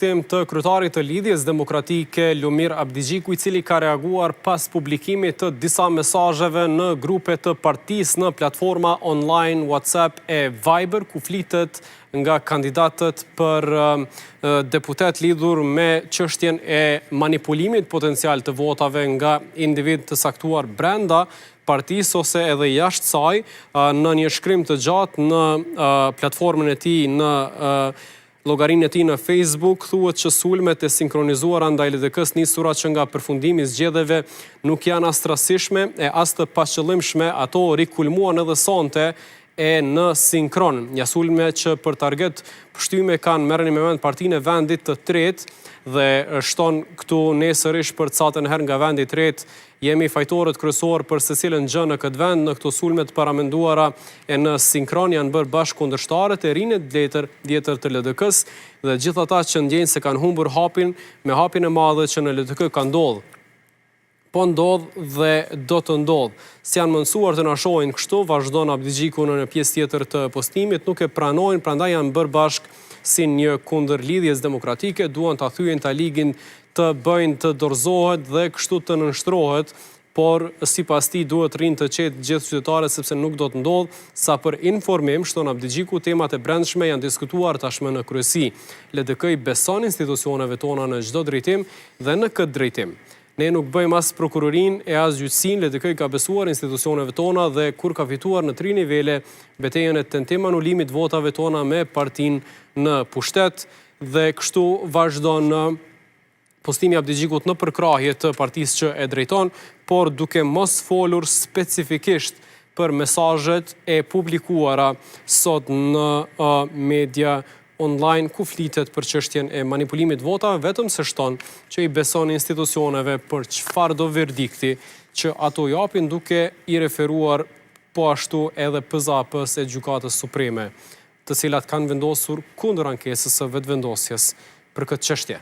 Tim të kryetarit të Lidhjes Demokratike Lumir Abdigjiku, i cili ka reaguar pas publikimit të disa mesazheve në grupe të partisë në platforma online WhatsApp e Viber, ku flitet nga kandidatët për deputet lidhur me çështjen e manipulimit potencial të votave nga individ të saktuar brenda partisë ose edhe jashtë saj. Në një shkrim të gjatë në platformën e tij në llogarinë e tij në Facebook, thuhet që sulmet e sinkronizuara ndaj LDK-s nisura që nga përfundimi i zgjedhjeve nuk janë as të rastësishme e as të paqëllimshme, ato rikulmuan edhe sonte e në sinkron. Ja sulme që për target pushtyme kanë merrni me vend partinë e vendit të tretë dhe shton këtu nesërish për catën herë nga vendi i tretë. Jemi fajtorët kryesor për secilën gjë në këtë vend. Në këto sulme të paramenduara e në sinkron janë bërë bashkë kundërshtarët e rinë vjetër të LDK-s dhe gjithë ata që ndjejnë se kanë humbur hapin me hapin e madh që në LDK ka ndodhur. Po ndodh dhe do të ndodh. Si janë mësuar të na shohin kështu, vazhdon Abdigjiku në një pjesë tjetër të postimit, nuk e pranojnë, prandaj janë bërë bashkë si një kundër Lidhjes Demokratike, duan ta thyejnë ta ligin të bëjnë të dorëzohet dhe kështu të nënshtrohet, por sipas tij duhet rinë të qetë gjithë qytetarët sepse nuk do të ndodh. Sa për informim, shton Abdigjiku, temat e brendshme janë diskutuar tashmë në kryesi. LDK i beson institucioneve tona në çdo drejtim dhe në këtë drejtim. Ne nuk bëjmë as prokurorinë e as gjyqësinë, LDK ka besuar institucioneve tona dhe kur ka fituar në 3 nivele betejën e tentim anulimit votave tona me partinë në pushtet dhe kështu vazhdon në postimi Abdigjikut në përkrahje të partisë që e drejton, por duke mos folur specifikisht për mesazhet e publikuara sot në media online ku flitet për çështjen e manipulimit votave, vetëm se shton që i beson institucioneve për çfarë do verdikti që ato japin, duke i referuar po ashtu edhe PZAP-s e Gjykatës Supreme, të cilat kanë vendosur kundër ankesës së vetëvendosjes për këtë çështje.